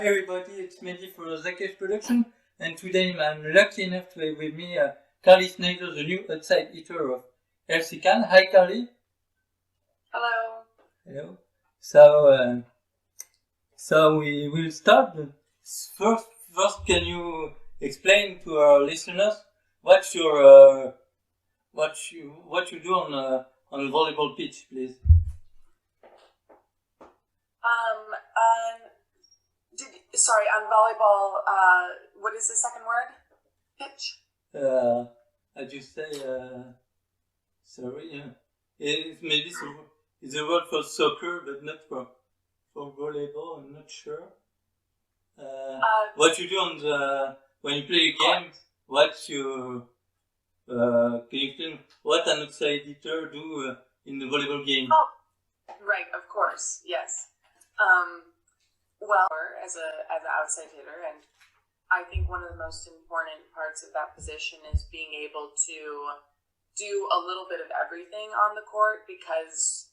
Hi everybody, it's Mehdi for Zakesh Production, and today I'm lucky enough to have with me Carli Snyder, the new outside editor of LCCan. Hi Carli. Hello. Hello. So we will start. First, can you explain to our listeners what you do on volleyball pitch, please? Sorry, on volleyball, what is the second word? Pitch? I just say, sorry, maybe it's a word for soccer, but not for volleyball, I'm not sure. What you do when you play a game, can you explain what an outside editor do in the volleyball game? Oh, right, of course, yes. Well, as an outside hitter, and I think one of the most important parts of that position is being able to do a little bit of everything on the court, because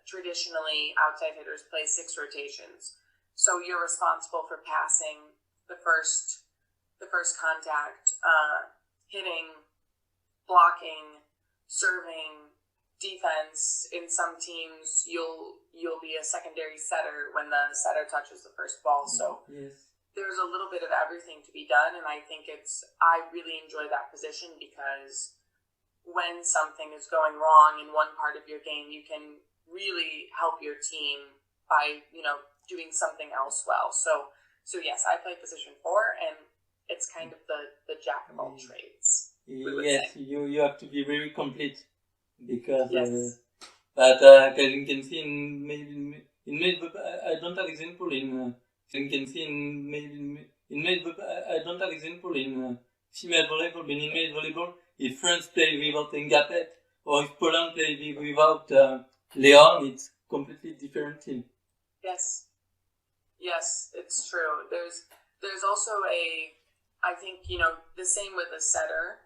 traditionally outside hitters play 6 rotations. So you're responsible for passing the first contact, hitting, blocking, serving, defense. In some teams, you'll be a secondary setter when the setter touches the first ball. So yes, there's a little bit of everything to be done, and I think I really enjoy that position, because when something is going wrong in one part of your game, you can really help your team by doing something else well. So yes, I play position 4, and it's kind of the jack of all trades. Yes, you have to be very complete, because yes. But as you can see I don't have example in female volleyball, but in male volleyball, if France play without Ngapet or if Poland play without Leon, it's completely different team. Yes, it's true. There's also I think the same with a setter.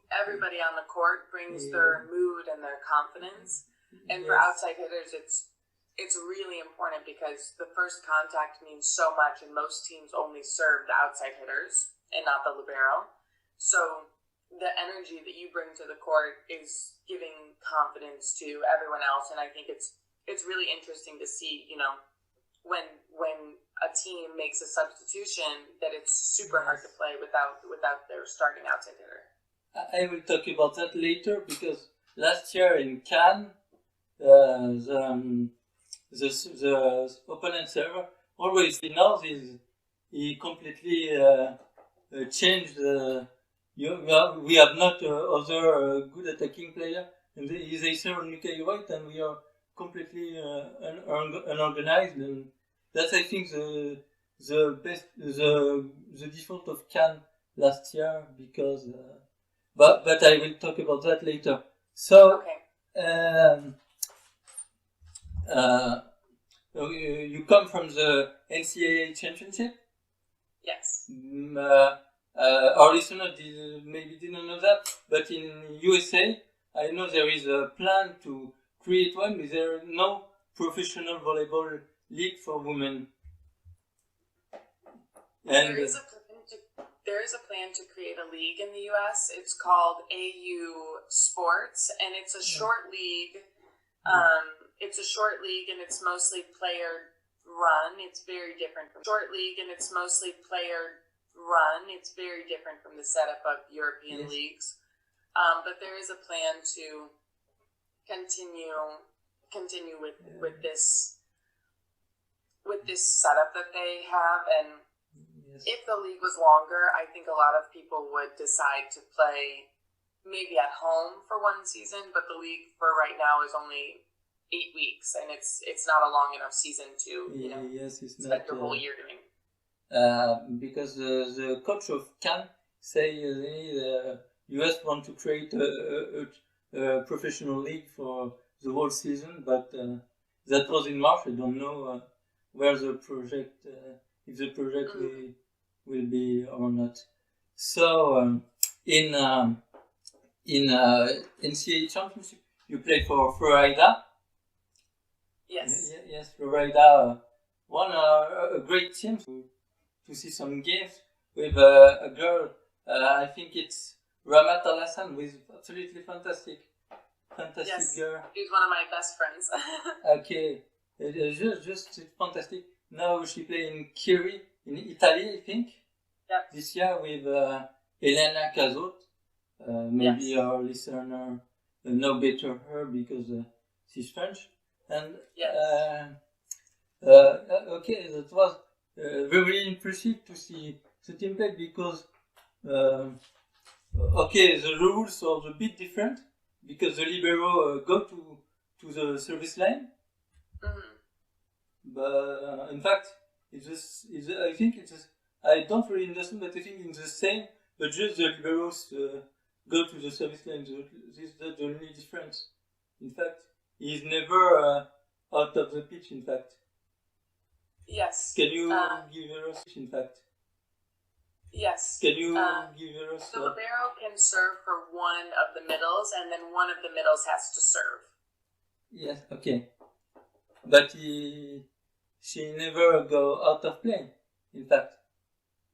Everybody on the court brings their mood and their confidence, and for outside hitters, it's really important, because the first contact means so much, and most teams only serve the outside hitters and not the libero. So the energy that you bring to the court is giving confidence to everyone else, and I think it's really interesting to see when a team makes a substitution, that it's super hard to play without their starting outside hitter. I will talk about that later, because last year in Cannes, the opponent server always knows he completely changed. We have not other good attacking player, and they serve Mickey White, and we are completely unorganized, and that's, I think, the best the default of Cannes last year, because. But I will talk about that later. So, okay. You come from the NCAA championship? Yes. Our listener maybe didn't know that, but in USA, I know there is a plan to create one, but there is no professional volleyball league for women. And there is a plan to create a league in the U.S. It's called AU Sports, and it's a short league. It's a short league, and it's mostly player run. It's very different from the setup of European leagues. But there is a plan to continue with this setup that they have, and if the league was longer, I think a lot of people would decide to play maybe at home for one season, but the league for right now is only 8 weeks, and it's not a long enough season to spend your whole year doing. Because the coach of Cannes say the US want to create a professional league for the whole season, but that was in March. I don't know where the project, if the project will be or not. So in NCAA championship, you play for Florida. Yes. Yes, Florida a great team to see some games with a girl. I think it's Ramat Al Hassan, who is absolutely fantastic Yes, girl. she's one of my best friends. Okay, just fantastic. Now she play in Kiri in Italy, I think. Yep. This year with Elena Cazot. Maybe Yes. our listener know better her because she's French. And Yes. okay, that was very impressive to see the team play because okay, the rules are a bit different because the libero go to the service line. Mm-hmm. But in fact, I think I don't really understand, but I think it's the same, but just the liberos go to the service line. This is the only difference. In fact, he's never out of the pitch, in fact. Yes. Can you give us, in fact? Yes. Can you give us... The libero can serve for one of the middles, and then one of the middles has to serve. Yes, okay. But she never go out of play, in fact.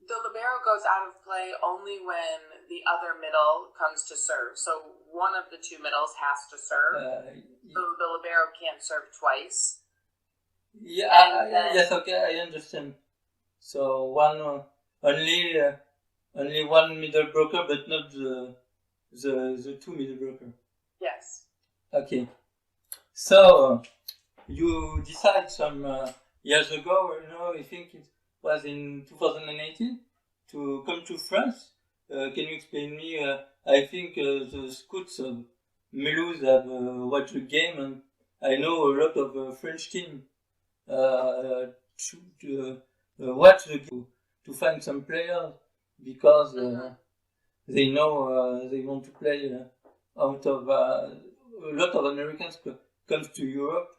The libero goes out of play only when the other middle comes to serve. So one of the two middles has to serve. So the libero can't serve twice. Yeah, yes, okay, I understand. So only one middle broker, but not the two middle broker. Yes. Okay. So you decide some years ago, I think it was in 2018, to come to France. Can you explain me? I think the scouts of Mulhouse have watched the game, and I know a lot of French team to watch the game to find some players because they know they want to play out of a lot of Americans comes to Europe,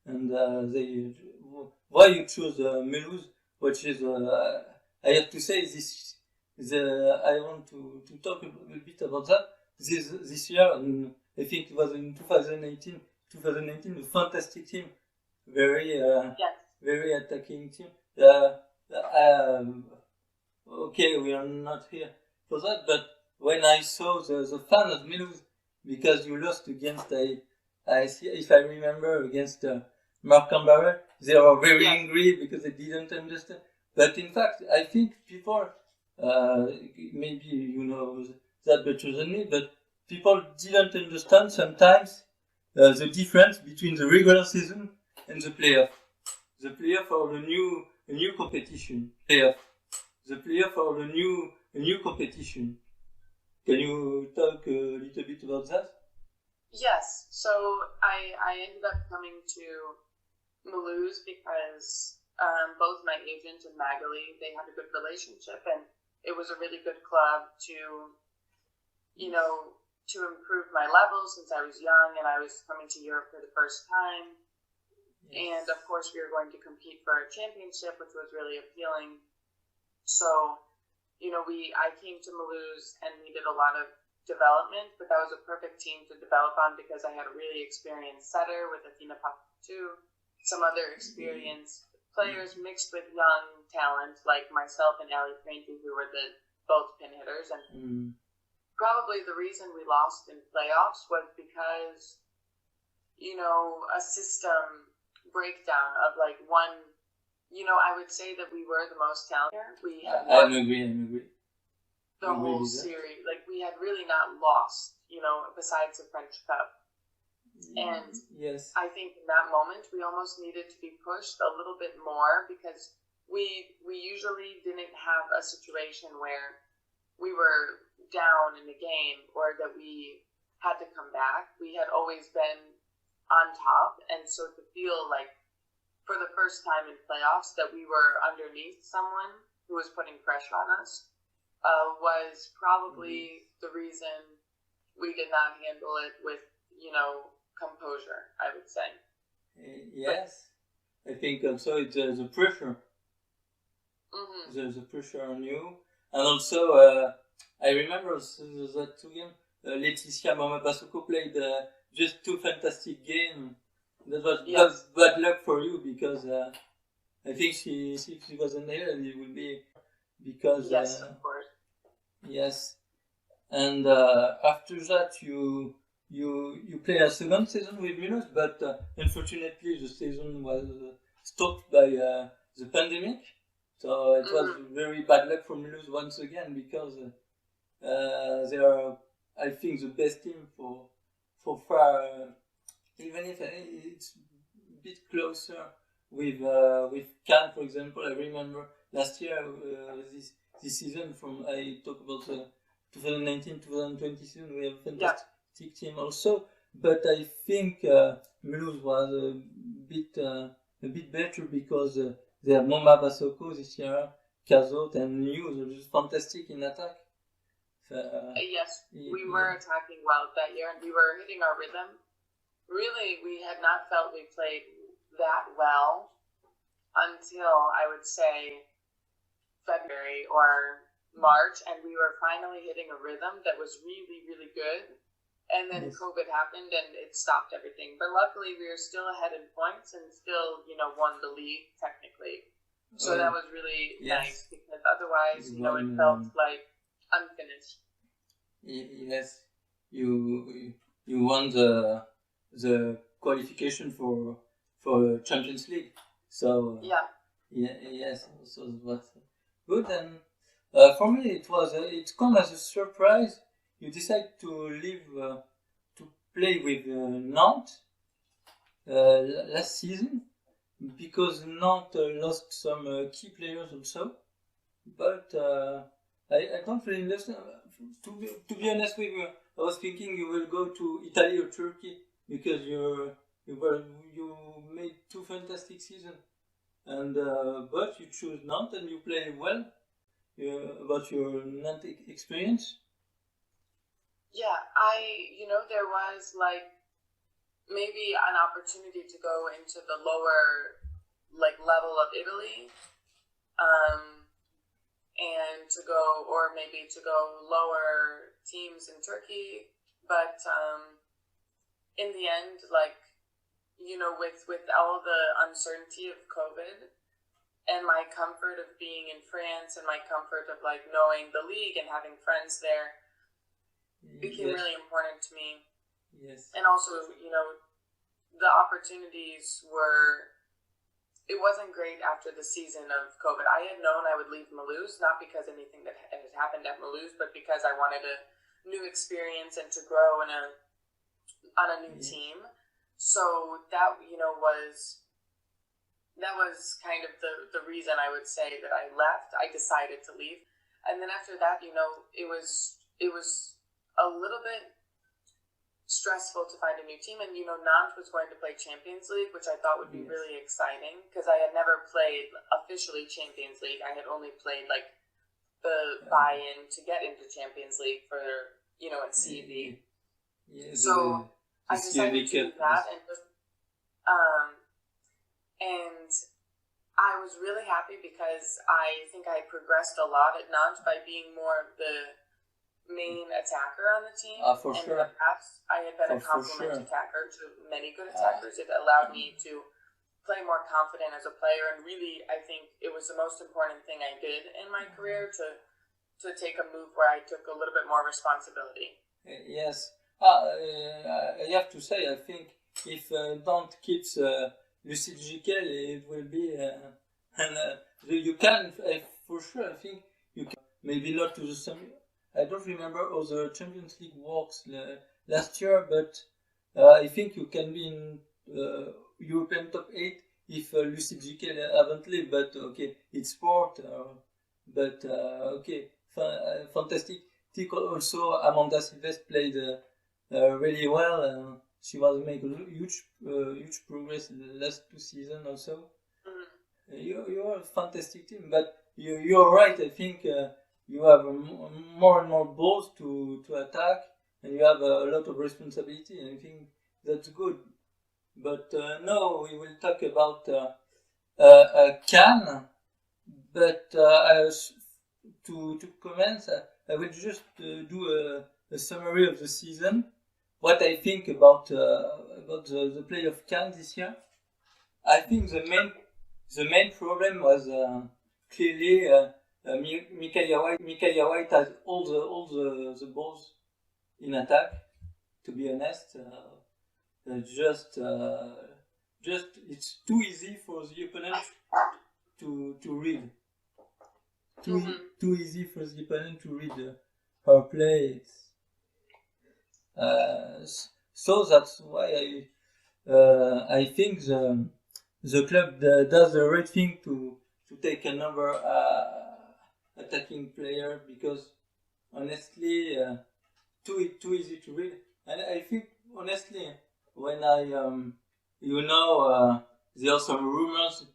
and why you choose Mulhouse, which is I have to say I want to talk a bit about that. This year, and I think it was in 2018, a fantastic team, very very attacking team. Okay, we are not here for that, but when I saw the fan of Mulhouse, because you lost against I see, if I remember, against Marc Cambarel, they were very angry because they didn't understand. But in fact, I think people, maybe you know that better than me, but people didn't understand sometimes the difference between the regular season and the playoff. The playoff are a new competition. Playoff. The playoff are a new competition. Can you talk a little bit about that? Yes. So I ended up coming to Mulhouse because both my agent and Magali, they had a good relationship, and it was a really good club to improve my level since I was young and I was coming to Europe for the first time. Yes. And of course we were going to compete for a championship, which was really appealing. So, I came to Mulhouse and needed a lot of development, but that was a perfect team to develop on because I had a really experienced setter with Athena Papatou, some other experienced players mixed with young talent like myself and Ali Franti, who were both pin hitters. And probably the reason we lost in playoffs was because, a system breakdown of one. I would say that we were the most talented. We had I'm agree. The whole series, we had really not lost, besides the French Cup. And yes, I think in that moment we almost needed to be pushed a little bit more because we usually didn't have a situation where we were down in the game or that we had to come back. We had always been on top, and so to feel like for the first time in playoffs that we were underneath someone who was putting pressure on us was probably the reason we did not handle it with, composure, I would say. Yes, I think also it's the pressure. Mm-hmm. There's a pressure on you. And also, I remember that two games, Laetitia Mama Basoko played just two fantastic games. That was bad luck for you because I think if she wasn't there, it would be because Yes, of course. yes. And after that, you play a second season with Mulhouse, but unfortunately, the season was stopped by the pandemic. So it was very bad luck for Mulhouse once again because they are, I think, the best team for far. Even if it's a bit closer with Cannes, for example. I remember last year, this season, from I talk about the 2019-2020 season, we have a fantastic team also. But I think Mulhouse was a bit better because they have Moma Basoko this year, Kazot and News are just fantastic in attack. Yes, we were attacking well that year, and we were hitting our rhythm. Really, we had not felt we played that well until, I would say, February or March, and we were finally hitting a rhythm that was really, really good. And then COVID happened, and it stopped everything. But luckily, we were still ahead in points and still, won the league, technically. So that was really nice, because otherwise, it felt like unfinished. Yes, you won the qualification for Champions League. So yes, so it was good. And for me, it come as a surprise. You decide to leave to play with Nantes last season because Nantes lost some key players also. But I don't really understand. To be honest with you, I was thinking you will go to Italy or Turkey because you made 2 fantastic seasons, and but you choose Nantes and you play well. About your Nantes experience. Yeah, there was maybe an opportunity to go into the lower level of Italy, and to go, or maybe to go lower teams in Turkey, but in the end, with all the uncertainty of COVID and my comfort of being in France and my comfort of knowing the league and having friends there became really important to me. Yes. And also, the opportunities it wasn't great after the season of COVID. I had known I would leave Mulhouse, not because anything that had happened at Mulhouse, but because I wanted a new experience and to grow on a new team. So that, was kind of the reason I would say that I left. I decided to leave. And then after that, it was a little bit stressful to find a new team, and Nantes was going to play Champions League, which I thought would be really exciting because I had never played officially Champions League. I had only played the buy-in to get into Champions League for in CEV. So I decided to do that, and I was really happy because I think I progressed a lot at Nantes by being more of the main attacker on the team. For and sure. in the past, I had been a complement attacker to many good attackers. It allowed me to play more confident as a player, and really, I think it was the most important thing I did in my career to take a move where I took a little bit more responsibility. Yes. I have to say, I think if Nantes keeps Lucille Giquel, it will be you can for sure. I think you can, maybe not to the same. I don't remember how the Champions League works last year, but I think you can be in European top 8 if Lucille Giquel haven't left. But okay, it's sport. But okay, fantastic. I think also Amanda Silvestre played really well. She was making huge progress in the last 2 seasons also. You're a fantastic team, but you're right. I think you have more and more balls to attack, and you have a lot of responsibility, and I think that's good. But now we will talk about Cannes. But to comment, I will just do a summary of the season. What I think about the play of Cannes this year. I think the main the main problem was clearly Mikaela White has all the balls in attack. To be honest, just it's too easy for the opponent to read. Too easy for the opponent to read her play. So that's why I think the club does the right thing to take another attacking player, because honestly, too easy to read. And I think honestly, when I there are some rumors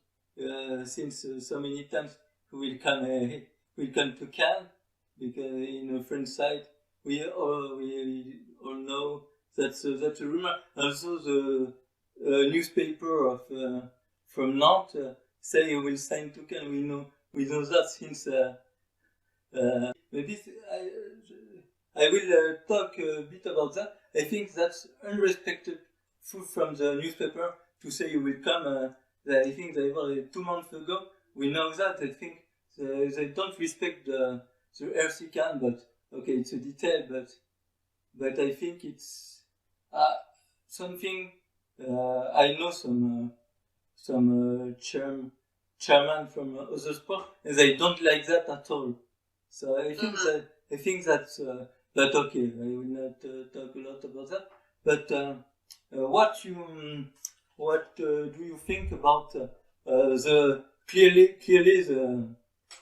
since so many times will come to Cannes, because in the French side we all know that's a rumor. Also the newspaper of from Nantes say he will sign to Cannes. We know that since maybe I will talk a bit about that. I think that's unrespected from the newspaper to say he will come. I think they were 2 months ago. We know that. I think they don't respect the RC Cannes, but okay, it's a detail. But I think it's something. I know some chairman from other sport, and they don't like that at all. So I think that's. But okay, I will not talk a lot about that. But what do you think about the clearly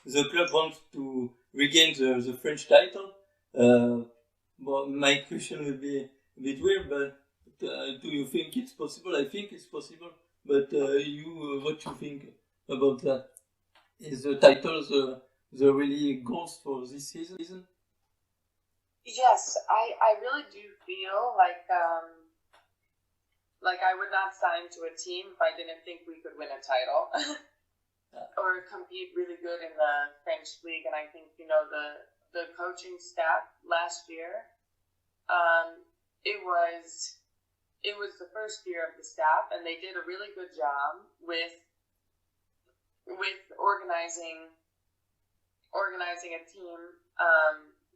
the club wants to regain the French title? Well, my question will be a bit weird, but do you think it's possible? I think it's possible. But what you think about that? Is the title the really goals for this season? Yes, I really do feel like I would not sign to a team if I didn't think we could win a title or compete really good in the French league. And I think the coaching staff last year, it was the first year of the staff, and they did a really good job with organizing a team.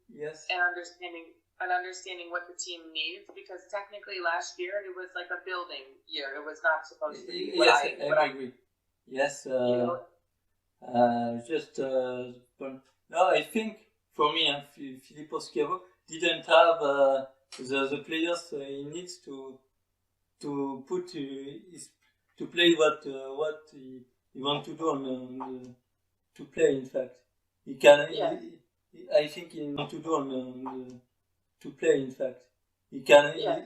Yes. And understanding what the team needs, because technically last year it was like a building year. It was not supposed to be. I agree. Yes. No, I think for me, Filippo Schiavo didn't have the players he needs to put to play what he wants to do to play. In fact, he can. Yeah. I think he wants to do to play. In fact, he can. Yeah.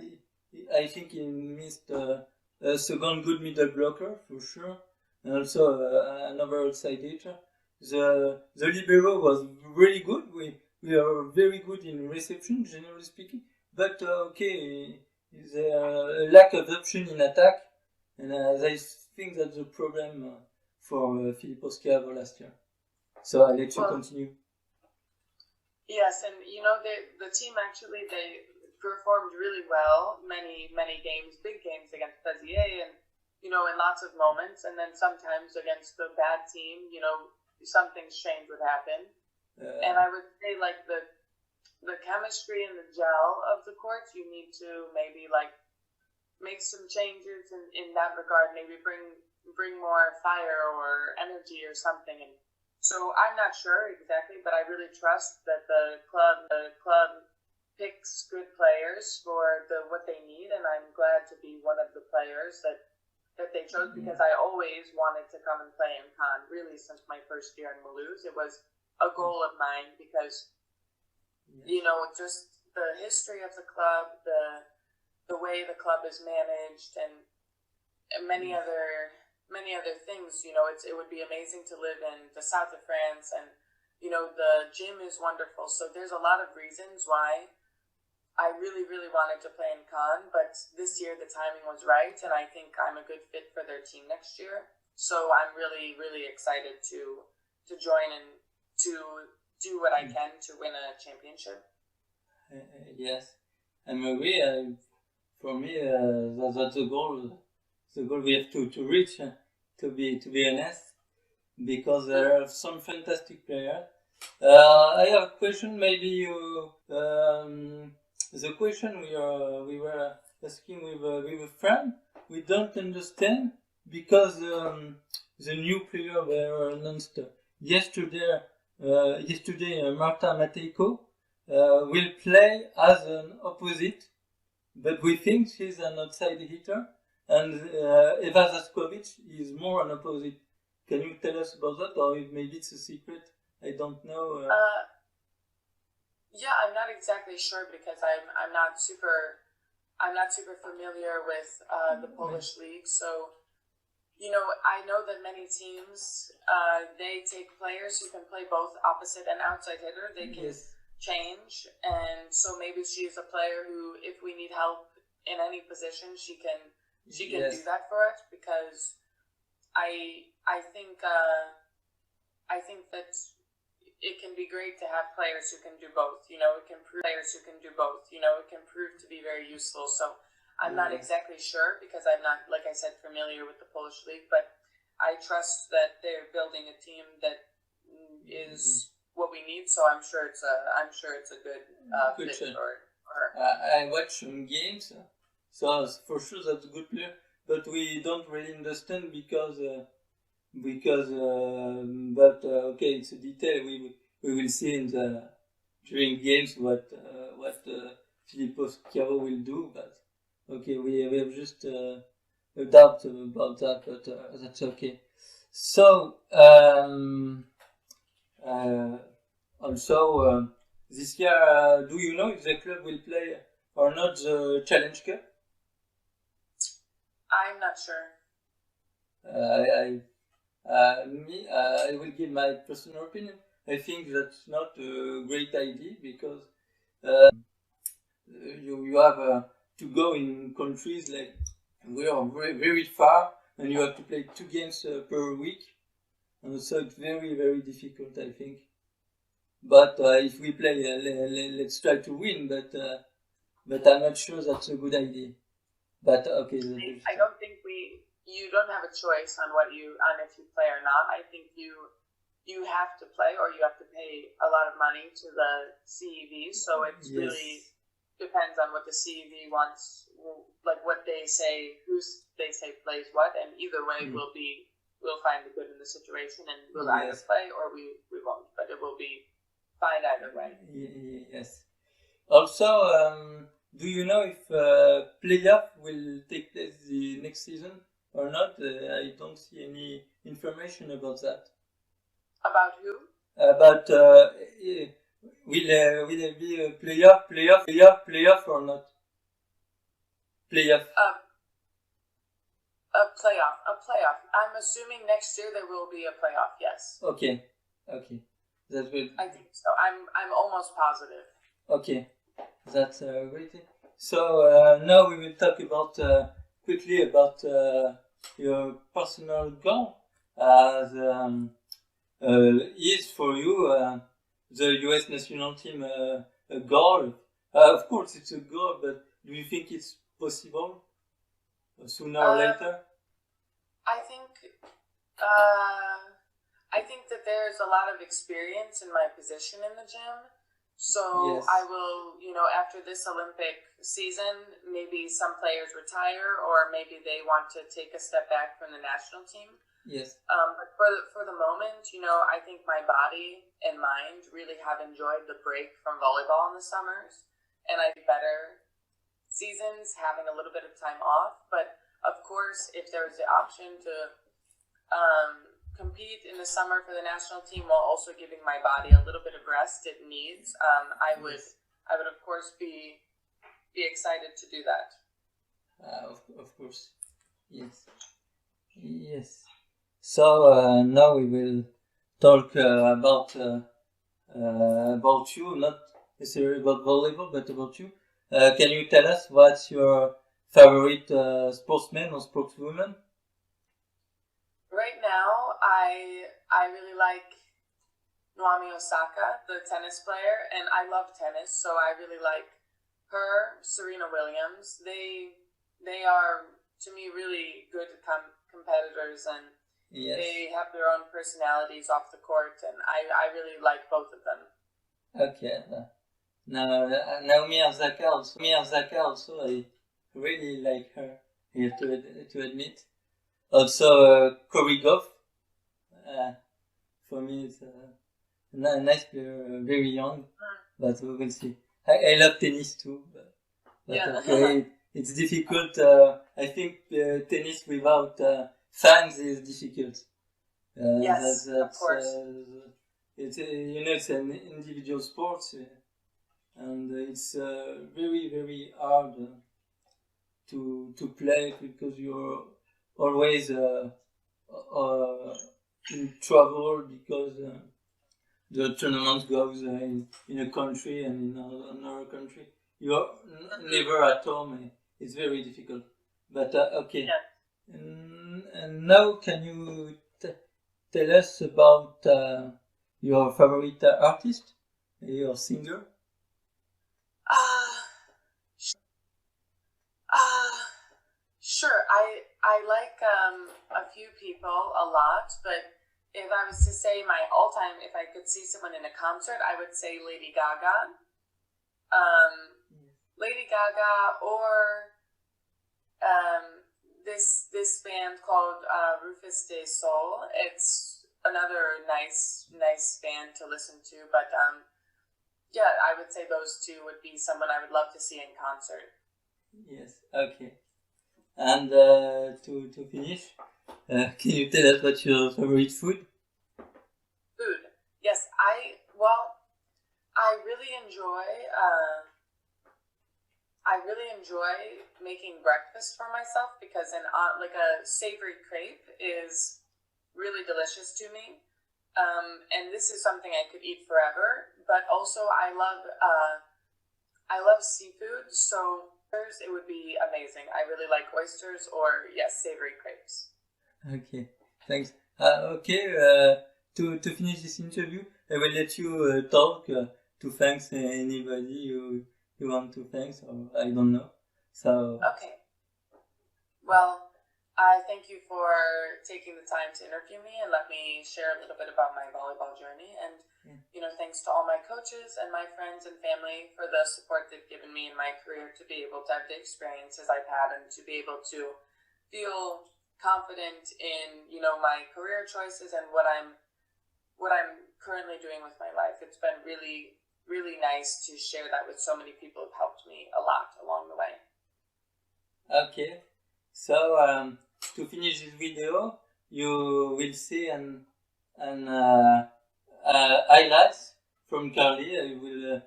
I think he missed a second good middle blocker for sure, and also another outside hitter. The libero was really good. We are very good in reception, generally speaking, but okay, there a lack of option in attack, and I think that's the problem for Filippo Schiavo last year. So I'll let you continue. Yes, and the team actually, they performed really well many games, big games against Béziers, and in lots of moments, and then sometimes against the bad team, something strange would happen. And I would say like the chemistry and the gel of the courts, you need to maybe like make some changes in that regard, maybe bring more fire or energy or something. And so I'm not sure exactly, but I really trust that the club picks good players for what they need, and I'm glad to be one of the players that they chose, because I always wanted to come and play in Cannes, really since my first year in Mulhouse. It was a goal of mine because just the history of the club, the way the club is managed, and many other things. It would be amazing to live in the south of France, and the gym is wonderful. So there's a lot of reasons why I really, really wanted to play in Cannes, but this year the timing was right, and I think I'm a good fit for their team next year. So I'm really, really excited to join and to do what I can to win a championship. Yes, and maybe for me that's the goal. The goal we have to reach to be honest, because there are some fantastic players. I have a question. Maybe you the question we were asking with a friend. We don't understand because the new player were announced yesterday. Marta Matejko will play as an opposite, but we think she's an outside hitter, and Eva Zaskovic is more an opposite. Can you tell us about that, or maybe it's a secret? I don't know. Yeah, I'm not exactly sure because I'm not super familiar with the Polish league. So, I know that many teams they take players who can play both opposite and outside hitter. They can change, and so maybe she's a player who, if we need help in any position, she can do that for us, because I think that it can be great to have players who can do both. It can prove It can prove to be very useful. So I'm not exactly sure because I'm not, like I said, familiar with the Polish league, but I trust that they're building a team that is what we need. So I'm sure it's a good fit for her. I watch some games, so for sure that's a good player. But we don't really understand because okay, it's a detail. We will see during games what Filippo Chiaro will do. But okay, we have just a doubt about that, but that's okay. So also this year, do you know if the club will play or not the Challenge Cup? I'm not sure. I will give my personal opinion. I think that's not a great idea because you have to go in countries like we are very, very far, and you have to play 2 games per week, and so it's very, very difficult, I think. But if we play, let's try to win. But I'm not sure that's a good idea. But okay, I don't think you don't have a choice on if you play or not. I think you have to play, or you have to pay a lot of money to the CEV. So it really depends on what the CEV wants, like what they say, they say plays what, and either way we'll find the good in the situation, and we'll either play or we won't. But it will be fine either way. Yes. Also, do you know if playoff will take place the next season or not? I don't see any information about that. About who? About will there be a playoff or not? Playoff. A playoff. I'm assuming next year there will be a playoff. Yes. Okay. That's good. I think so. I'm almost positive. Okay, that's great. So now we will talk about quickly about your personal goal. Is for you the US national team a goal? Of course, it's a goal, but do you think it's possible sooner or later? I think that there's a lot of experience in my position in the gym. So I will, after this Olympic season, maybe some players retire, or maybe they want to take a step back from the national team. Yes. But for the moment, I think my body and mind really have enjoyed the break from volleyball in the summers, and I think better seasons having a little bit of time off. But of course, if there was the option to compete in the summer for the national team while also giving my body a little bit of rest it needs, I would of course be excited to do that. Of course, yes. So now we will talk about you, not necessarily about volleyball, but about you. Can you tell us what's your favorite sportsman or sportswoman? Right now, I really like Naomi Osaka, the tennis player, and I love tennis, so I really like her. Serena Williams. They are, to me, really good competitors, and Yes. They have their own personalities off the court, and I really like both of them. Okay. Now, Naomi Osaka also, I really like her. I have to admit. Also, Corey Goff. For me, it's a nice player, very young, but we will see. I love tennis too, but Yeah. okay, it's difficult. I think tennis without fans is difficult. Yes, of course. It's it's an individual sport, and it's very very hard to play because you're always in trouble because the tournament goes in a country and in another country. You're never at home. It's very difficult. But okay. Yeah. And now, can you tell us about your favorite artist, your singer? Sure. I like a few people a lot, but if I was to say my all-time, if I could see someone in a concert, I would say Lady Gaga. Lady Gaga, or this band called Rufus de Sol. It's another nice band to listen to, but yeah, I would say those two would be someone I would love to see in concert. Yes. Okay. And to finish, can you tell us what's your favorite food? Food. Yes, I really enjoy making breakfast for myself, because like a savory crepe is really delicious to me, and this is something I could eat forever. But also I love seafood, so it would be amazing. I really like oysters, or yes, savory crepes. Okay, thanks. To finish this interview, I will let you talk to thank anybody you want to thank, or I don't know. So. Okay. Well, I thank you for taking the time to interview me and let me share a little bit about my volleyball journey. And thanks to all my coaches and my friends and family for the support they've given me in my career to be able to have the experiences I've had, and to be able to feel confident in my career choices and what I'm currently doing with my life. It's been really, really nice to share that with so many people who've helped me a lot along the way. Okay, so to finish this video, you will see an highlights from Carli. I will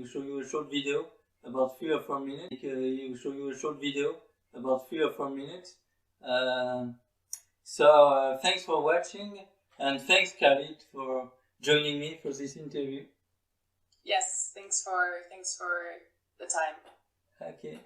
show you a short video about 3 or 4 minutes. So thanks for watching, and thanks Carli for joining me for this interview. Yes, thanks for the time. Okay.